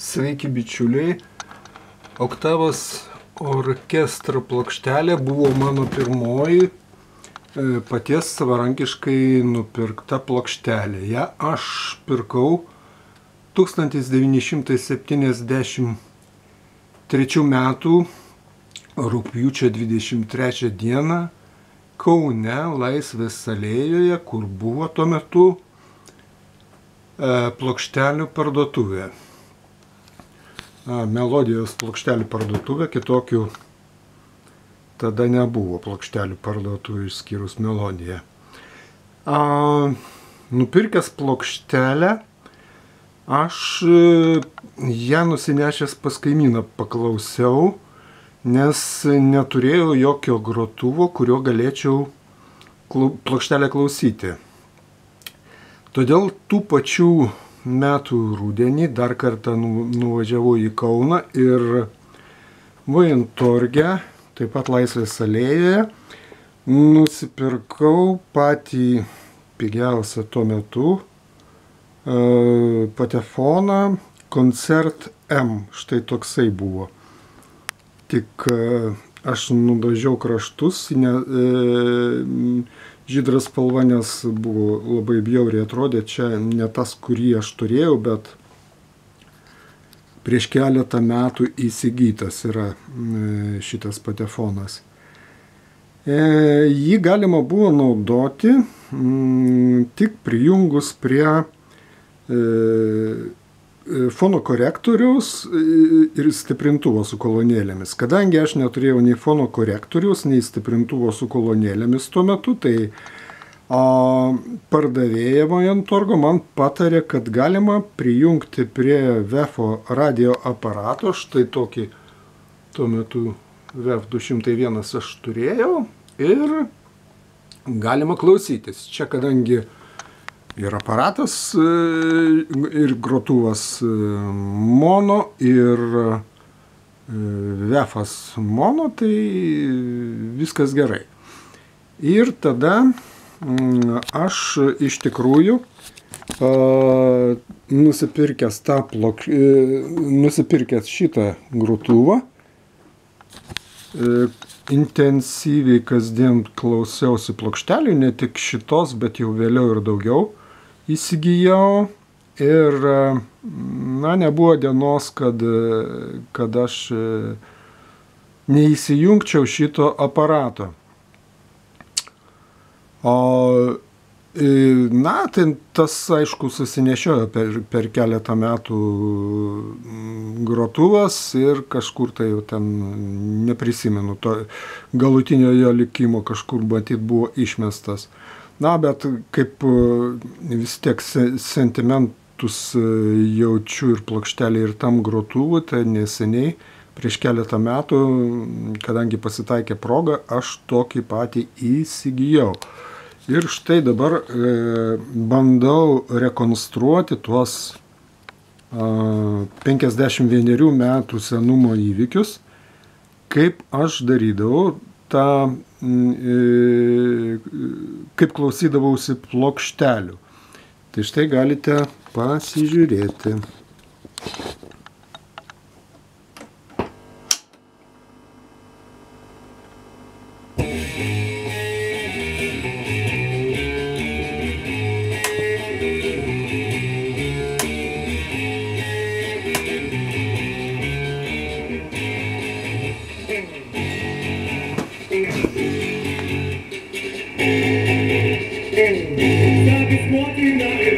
Sveiki bičiuliai, Oktavos orkestro plokštelė buvo mano pirmoji paties savarankiškai nupirkta plokštelė. Ja aš pirkau 1973 metų rugpjūčio 23 dieną Kaune, Laisvės alėjoje, kur buvo tuo metu plokštelių parduotuvė. Melodijos plokštelių parduotuvė, kitokių tada nebuvo plokštelių parduotuvė išskyrus Melodiją. Nupirkęs plokštelę, aš ją nusinešęs pas kaimyną paklausiau, nes neturėjau jokio grotuvo, kurio galėčiau plokštelę klausyti. Todėl tų pačių metų rudenį dar kartą nuvažiavau į Kauną ir Vajentorge, taip pat Laisvės alėjoje, nusipirkau patį pigiausią tuo metu patefoną Concert M. Štai toksai buvo. Tik aš nudažiau kraštus, žydras spalva, nes buvo labai bjauriai atrodė, čia ne tas, kurį aš turėjau, bet prieš keletą metų įsigytas yra šitas patefonas. Jį galima buvo naudoti tik prijungus prie fono korektoriaus ir stiprintuvo su kolonėlėmis. Kadangi aš neturėjau nei fono korektoriaus, nei stiprintuvo su kolonėlėmis tuo metu, tai pardavėja Vajentorgo man patarė, kad galima prijungti prie VEF-o radio aparato, štai tokį tuo metu VEF 201 aš turėjau, ir galima klausytis. Čia kadangi ir aparatas, ir grotuvas mono, ir VEF-as mono, tai viskas gerai. Ir tada aš iš tikrųjų nusipirkęs šitą grotuvą, intensyviai kasdien klausiausi plokštelių, ne tik šitos, bet jau vėliau ir daugiau įsigijau. Ir nebuvo dienos, kad aš neįsijungčiau šito aparato. Tai tas, aišku, susinešiojo per keletą metų grotuvas ir kažkur tai jau ten neprisimenu, to galutinio jo likimo kažkur matyt buvo išmestas. Bet kaip vis tiek sentimentus jaučiu ir plokštelį ir tam grotuvui, tai neseniai, prieš keletą metų, kadangi pasitaikė proga, aš tokį patį įsigijau. Ir štai dabar bandau rekonstruoti tuos 51 metų senumo įvykius, kaip aš darydavau tą, kaip klausydavausi plokštelių. Tai štai galite pasižiūrėti. Walking down the